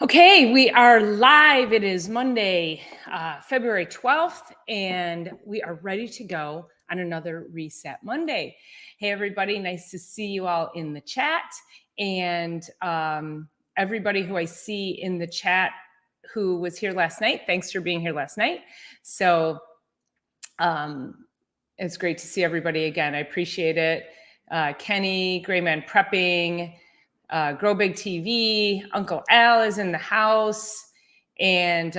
Okay, we are live. It is Monday, February 12th, and we are ready to go on another Reset Monday. Hey, everybody, nice to see you all in the chat. And everybody who I see in the chat who was here last night, thanks for being here last night. So it's great to see everybody again. I appreciate it. Kenny, Grayman Prepping, Grow Big TV, Uncle Al is in the house, and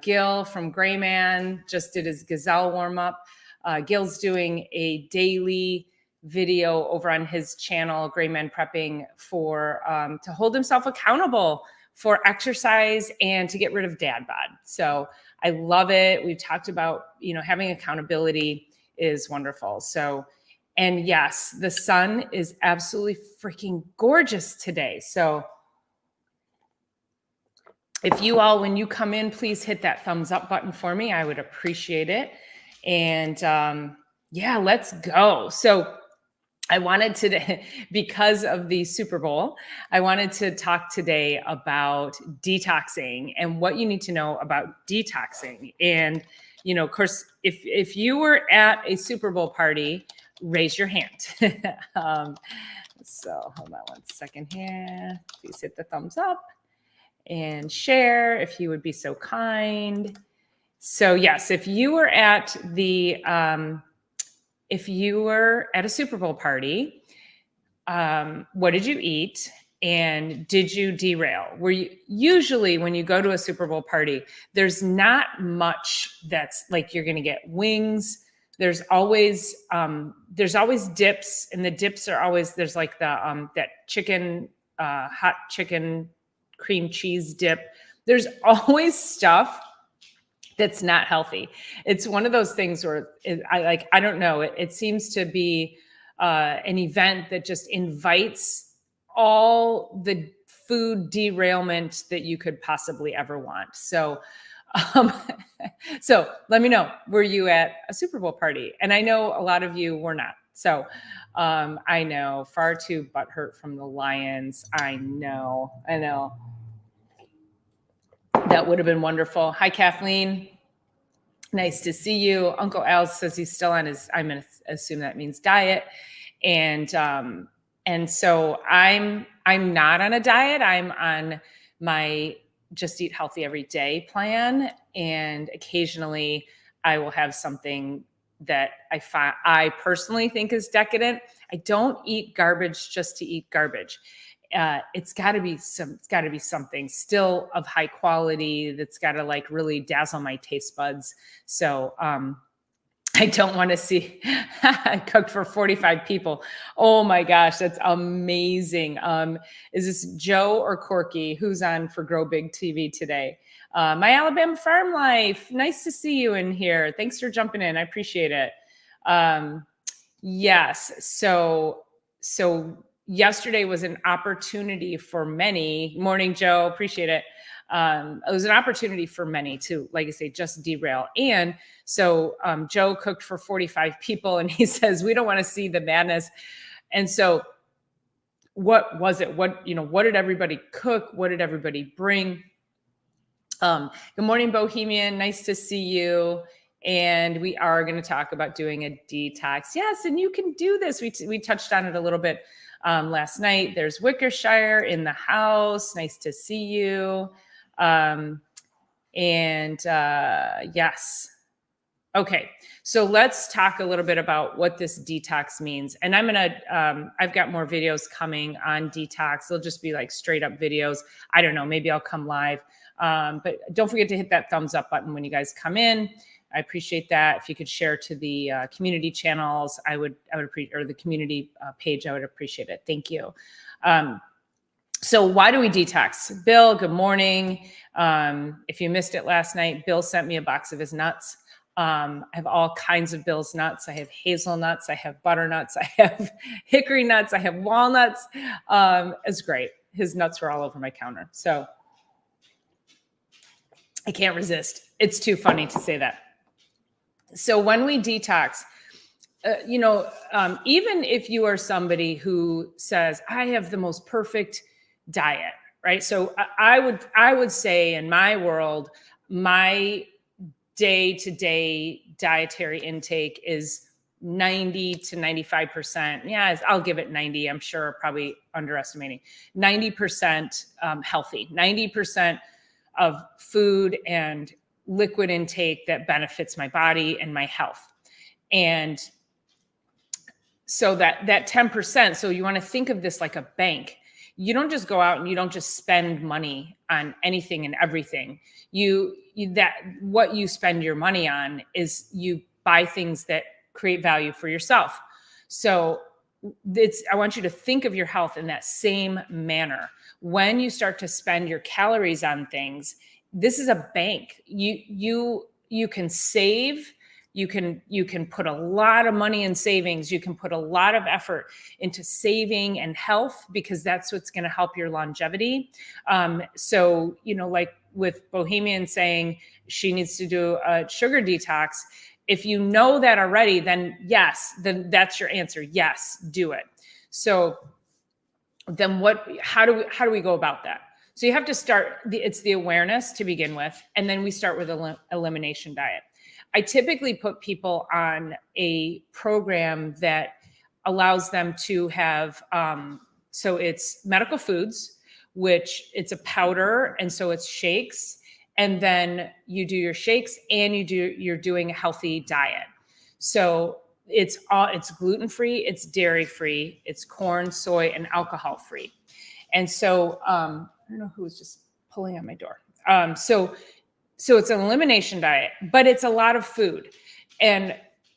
Gil from Grayman just did his gazelle warm up. Gil's doing a daily video over on his channel, Grayman Prepping, for to hold himself accountable for exercise and to get rid of dad bod. So I love it. We've talked about, having accountability is wonderful. So, and yes, the sun is absolutely freaking gorgeous today. So if you all, when you come in, please hit that thumbs up button for me. I would appreciate it. And yeah, let's go. So I wanted to, because of the Super Bowl, I wanted to talk today about detoxing and what you need to know about detoxing. And, of course, if you were at a Super Bowl party, raise your hand. So hold on one second here. Please hit the thumbs up and share if you would be so kind. So yes, if you were at a Super Bowl party, what did you eat? And did you derail? Usually when you go to a Super Bowl party, there's not much that's like you're going to get wings. There's always dips, and the dips are always, there's like the that chicken, hot chicken cream cheese dip. There's always stuff that's not healthy. It's one of those things where I don't know. It seems to be an event that just invites all the food derailment that you could possibly ever want. So, so let me know, were you at a Super Bowl party? And I know a lot of you were not. So I know, far too butthurt from the Lions. I know. That would have been wonderful. Hi, Kathleen. Nice to see you. Uncle Al says he's still on his, I'm going to assume that means diet. And so I'm not on a diet. I'm on my just eat healthy every day plan. And occasionally I will have something that I personally think is decadent. I don't eat garbage just to eat garbage. It's got to be something still of high quality that's got to like really dazzle my taste buds. So I don't want to see. I cooked for 45 people. Oh my gosh, that's amazing. Is this Joe or Corky? Who's on for Grow Big TV today? My Alabama Farm Life. Nice to see you in here. Thanks for jumping in. I appreciate it. Yes. So yesterday was an opportunity for many. Morning, Joe. Appreciate it. It was an opportunity for many to, like I say, just derail. And so Joe cooked for 45 people, and he says, we don't want to see the madness. And so what was it? What did everybody cook? What did everybody bring? Good morning, Bohemian. Nice to see you. And we are going to talk about doing a detox. Yes, and you can do this. We touched on it a little bit last night. There's Wickershire in the house. Nice to see you. Yes. Okay. So let's talk a little bit about what this detox means. And I've got more videos coming on detox. They'll just be like straight up videos. I don't know, maybe I'll come live. But don't forget to hit that thumbs up button when you guys come in. I appreciate that. If you could share to the community channels, I would appreciate, or the community page, I would appreciate it. Thank you. So why do we detox? Bill, good morning. If you missed it last night, Bill sent me a box of his nuts. I have all kinds of Bill's nuts. I have hazelnuts. I have butternuts. I have hickory nuts. I have walnuts. It's great. His nuts were all over my counter. So I can't resist. It's too funny to say that. So when we detox, even if you are somebody who says, I have the most perfect diet, right? So I would say in my world, my day-to-day dietary intake is 90 to 95%. Yeah, I'll give it 90. I'm sure probably underestimating. 90% healthy, 90% of food and liquid intake that benefits my body and my health. And so that 10%, so you want to think of this like a bank. You don't just go out and you don't just spend money on anything and everything. That what you spend your money on is you buy things that create value for yourself. So I want you to think of your health in that same manner. When you start to spend your calories on things, this is a bank. You can save. You can put a lot of money in savings. You can put a lot of effort into saving and health, because that's what's going to help your longevity. So, like with Bohemian saying she needs to do a sugar detox, if you know that already, then yes, then that's your answer. Yes, do it. So then how do we go about that? So you have to start, it's the awareness to begin with, and then we start with elimination diet. I typically put people on a program that allows them to have, so it's medical foods, which it's a powder. And so it's shakes. And then you do your shakes and you're doing a healthy diet. So it's gluten-free, it's dairy-free, it's corn, soy, and alcohol-free. And so, I don't know who was just pulling on my door. So it's an elimination diet, but it's a lot of food. And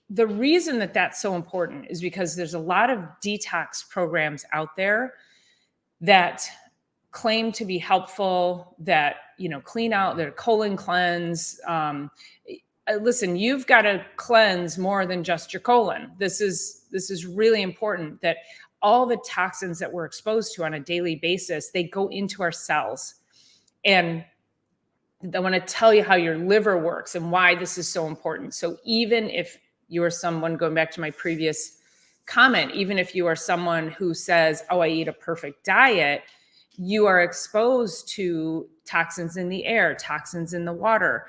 the reason that that's so important is because there's a lot of detox programs out there that claim to be helpful, that, clean out their colon cleanse. Listen, you've got to cleanse more than just your colon. This is really important, that all the toxins that we're exposed to on a daily basis, they go into our cells. And I want to tell you how your liver works and why this is so important. So even if you are someone, going back to my previous comment, even if you are someone who says, oh, I eat a perfect diet, you are exposed to toxins in the air, toxins in the water.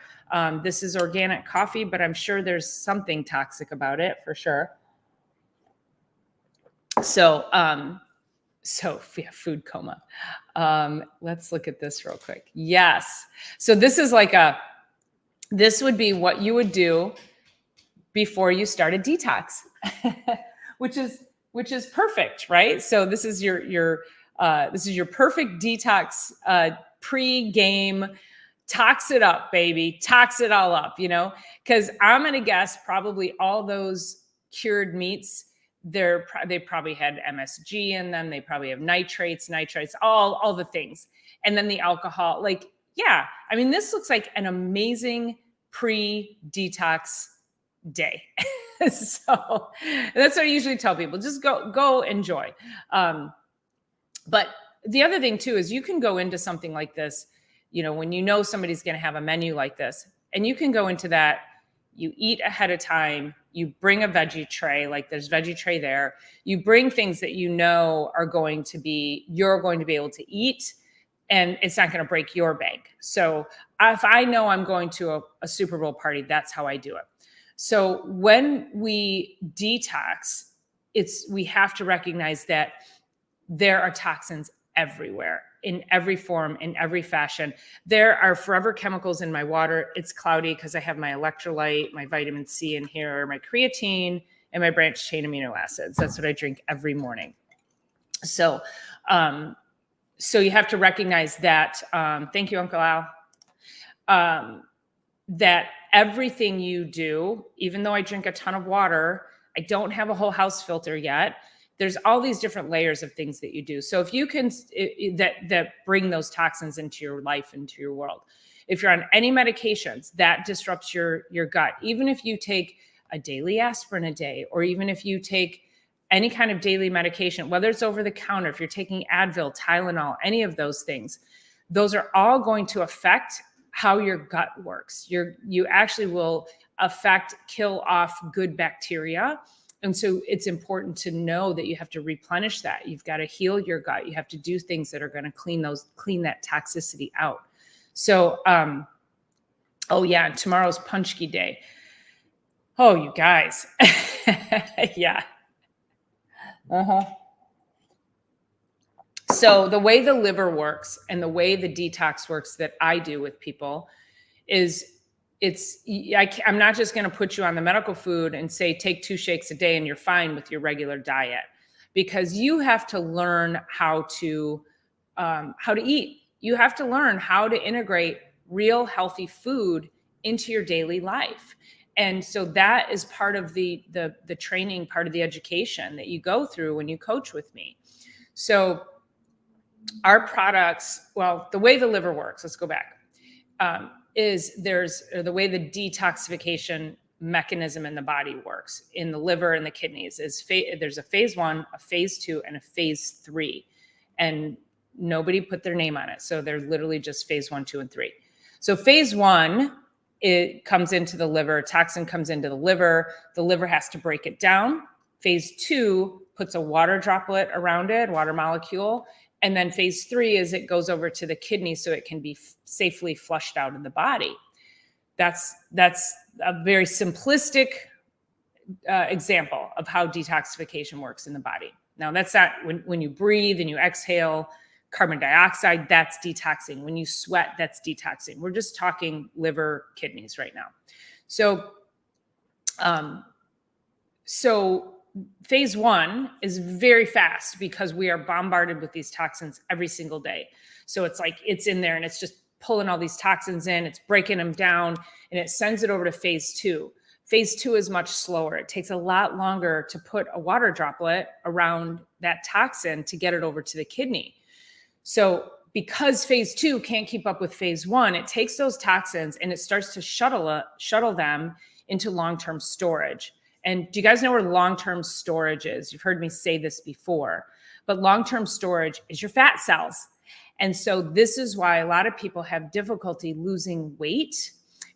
This is organic coffee, but I'm sure there's something toxic about it for sure. So yeah, food coma. Let's look at this real quick. Yes. So this is this would be what you would do before you start a detox, which is perfect, right? So this is your perfect detox, pre-game. Tox it up, baby. Tox it all up, because I'm going to guess probably all those cured meats, they probably had MSG in them. They probably have nitrates, all the things. And then the alcohol, yeah, I mean, this looks like an amazing pre-detox day. So that's what I usually tell people, just go enjoy. But the other thing too, is you can go into something like this, when somebody's going to have a menu like this, and you can go into that, you eat ahead of time, you bring a veggie tray, like there's veggie tray there. You bring things that you're going to be able to eat, and it's not going to break your bank. So if I know I'm going to a Super Bowl party, that's how I do it. So when we detox, we have to recognize that there are toxins everywhere, in every form, in every fashion. There are forever chemicals in my water. It's cloudy because I have my electrolyte, my vitamin C in here, my creatine, and my branched chain amino acids. That's what I drink every morning. So, so you have to recognize that. Thank you, Uncle Al. That everything you do, even though I drink a ton of water, I don't have a whole house filter yet. There's all these different layers of things that you do. So if you can, that bring those toxins into your life, into your world. If you're on any medications, that disrupts your gut. Even if you take a daily aspirin a day, or even if you take any kind of daily medication, whether it's over the counter, if you're taking Advil, Tylenol, any of those things, those are all going to affect how your gut works. You actually will kill off good bacteria. And so it's important to know that you have to replenish that. You've got to heal your gut. You have to do things that are going to clean that toxicity out. So, oh yeah, tomorrow's Punchki Day. Oh, you guys. Yeah. Uh-huh. So the way the liver works and the way the detox works that I do with people is I'm not just going to put you on the medical food and say, take 2 shakes a day and you're fine with your regular diet, because you have to learn how to eat. You have to learn how to integrate real healthy food into your daily life. And so that is part of the training, part of the education that you go through when you coach with me. So our products, well, the way the liver works, let's go back. The way the detoxification mechanism in the body works in the liver and the kidneys is there's a phase 1, a phase 2, and a phase 3, and nobody put their name on it. So they're literally just phase 1, 2, and 3. So phase 1, it comes into the liver, toxin comes into the liver has to break it down. Phase 2 puts a water droplet around it, water molecule. And then phase 3 is it goes over to the kidney so it can be safely flushed out in the body. That's a very simplistic example of how detoxification works in the body. Now, that's not when you breathe and you exhale carbon dioxide, that's detoxing. When you sweat, that's detoxing. We're just talking liver, kidneys right now. So phase 1 is very fast because we are bombarded with these toxins every single day. So it's like it's in there and it's just pulling all these toxins in, it's breaking them down, and it sends it over to phase 2. Phase 2 is much slower. It takes a lot longer to put a water droplet around that toxin to get it over to the kidney. So because phase 2 can't keep up with phase 1, it takes those toxins and it starts to shuttle them into long-term storage. And do you guys know where long-term storage is? You've heard me say this before, but long-term storage is your fat cells. And so this is why a lot of people have difficulty losing weight,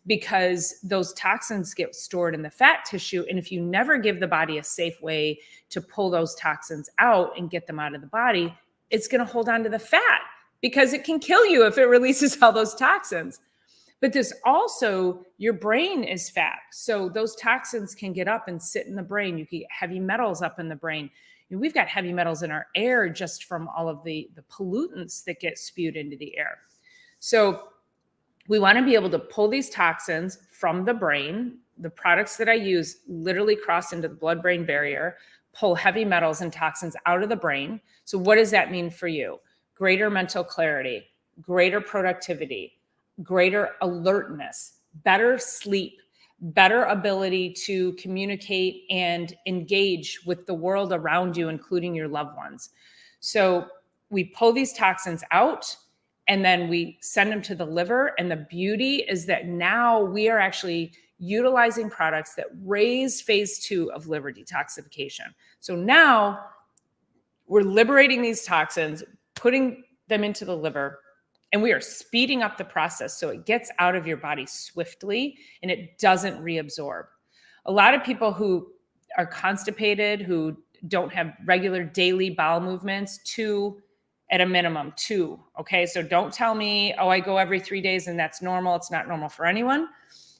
because those toxins get stored in the fat tissue. And if you never give the body a safe way to pull those toxins out and get them out of the body, it's going to hold on to the fat because it can kill you if it releases all those toxins. But this also, your brain is fat. So those toxins can get up and sit in the brain. You can get heavy metals up in the brain. We've got heavy metals in our air just from all of the pollutants that get spewed into the air. So we want to be able to pull these toxins from the brain. The products that I use literally cross into the blood-brain barrier, pull heavy metals and toxins out of the brain. So what does that mean for you? Greater mental clarity, greater productivity, greater alertness, better sleep, better ability to communicate and engage with the world around you, including your loved ones. So we pull these toxins out and then we send them to the liver. And the beauty is that now we are actually utilizing products that raise phase 2 of liver detoxification. So now we're liberating these toxins, putting them into the liver, and we are speeding up the process so it gets out of your body swiftly and it doesn't reabsorb. A lot of people who are constipated, who don't have regular daily bowel movements, 2 at a minimum, 2. Okay, so don't tell me, oh, I go every 3 days and that's normal. It's not normal for anyone.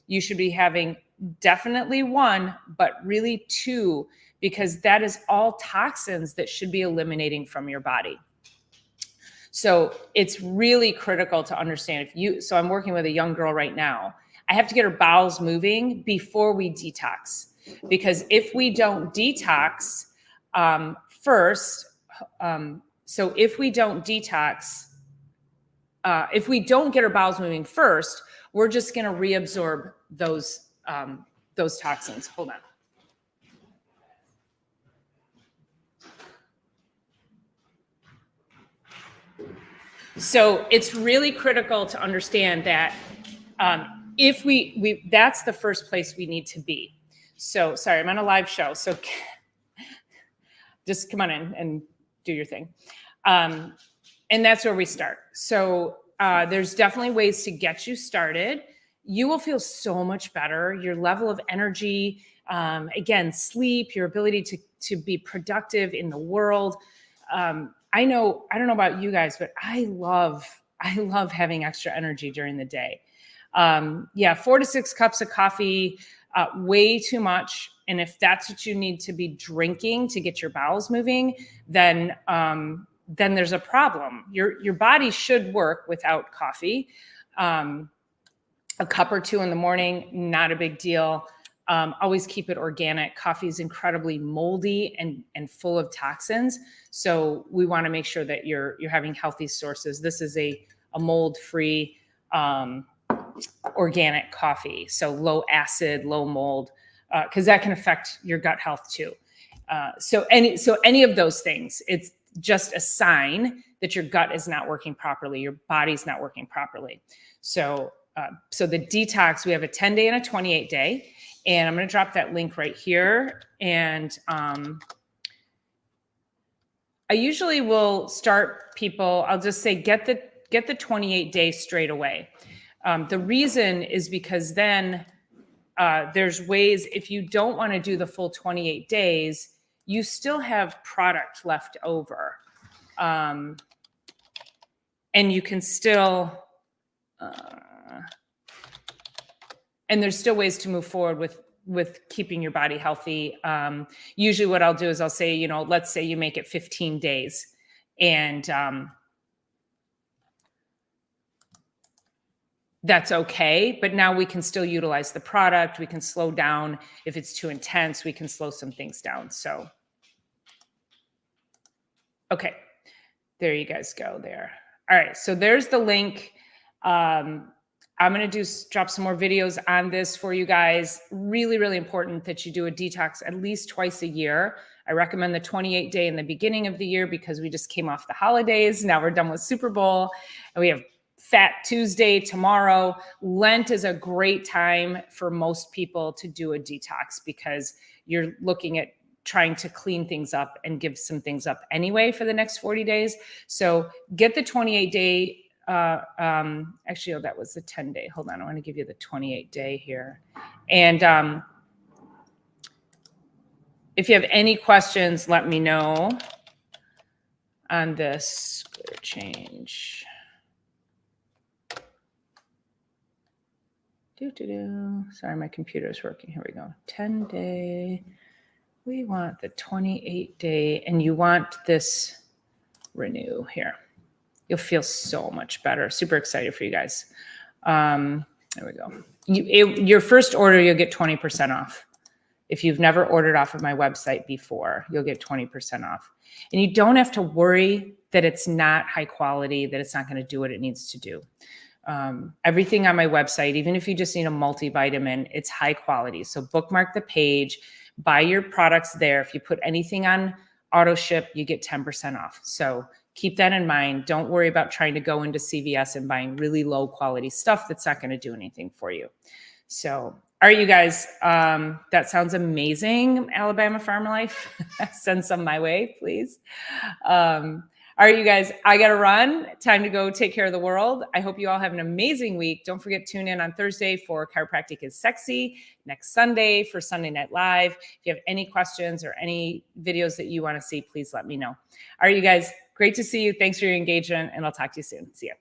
You should be having definitely 1, but really 2, because that is all toxins that should be eliminating from your body. So it's really critical to understand so I'm working with a young girl right now. I have to get her bowels moving before we detox, because if we don't detox first, so if we don't detox, if we don't get our bowels moving first, we're just going to reabsorb those toxins. Hold on. So it's really critical to understand that if that's the first place we need to be. So sorry, I'm on a live show. So just come on in and do your thing. And that's where we start. So there's definitely ways to get you started. you will feel so much better. Your level of energy, again, sleep, your ability to be productive in the world. I don't know about you guys, but I love having extra energy during the day. Yeah, 4 to 6 cups of coffee, way too much. And if that's what you need to be drinking to get your bowels moving, then there's a problem. Your body should work without coffee. A cup or two in the morning, not a big deal. Always keep it organic. Coffee is incredibly moldy and full of toxins. So we want to make sure that you're having healthy sources. This is a mold-free organic coffee. So low acid, low mold, because that can affect your gut health too. So any of those things, it's just a sign that your gut is not working properly, your body's not working properly. So the detox, we have a 10-day and a 28-day, and I'm going to drop that link right here. And I usually will start people, I'll just say, get the 28-day straight away. The reason is because then there's ways, if you don't want to do the full 28 days, you still have product left over. And you can still, and there's still ways to move forward with keeping your body healthy. Usually what I'll do is I'll say, let's say you make it 15 days and that's okay. But now we can still utilize the product. We can slow down. If it's too intense, we can slow some things down. So, okay, there you guys go there. All right, so there's the link. I'm going to drop some more videos on this for you guys. Really, really important that you do a detox at least twice a year. I recommend the 28-day in the beginning of the year because we just came off the holidays. Now we're done with Super Bowl and we have Fat Tuesday tomorrow. Lent is a great time for most people to do a detox because you're looking at trying to clean things up and give some things up anyway for the next 40 days. So get the 28-day. Actually, that was the 10-day. Hold on. I want to give you the 28-day here. And if you have any questions, let me know on this. Change. Sorry, my computer is working. Here we go. 10-day. We want the 28-day, and you want this renew here. You'll feel so much better. Super excited for you guys. There we go. Your first order, you'll get 20% off. If you've never ordered off of my website before, you'll get 20% off. And you don't have to worry that it's not high quality, that it's not going to do what it needs to do. Everything on my website, even if you just need a multivitamin, it's high quality. So bookmark the page, buy your products there. If you put anything on auto ship, you get 10% off. So keep that in mind. Don't worry about trying to go into CVS and buying really low quality stuff that's not going to do anything for you. So, all right, you guys, that sounds amazing. Alabama Farm Life. Send some my way, please. All right, you guys, I got to run. Time to go take care of the world. I hope you all have an amazing week. Don't forget, tune in on Thursday for Chiropractic is Sexy. Next Sunday for Sunday Night Live. If you have any questions or any videos that you want to see, please let me know. All right, you guys, great to see you. Thanks for your engagement, and I'll talk to you soon. See ya.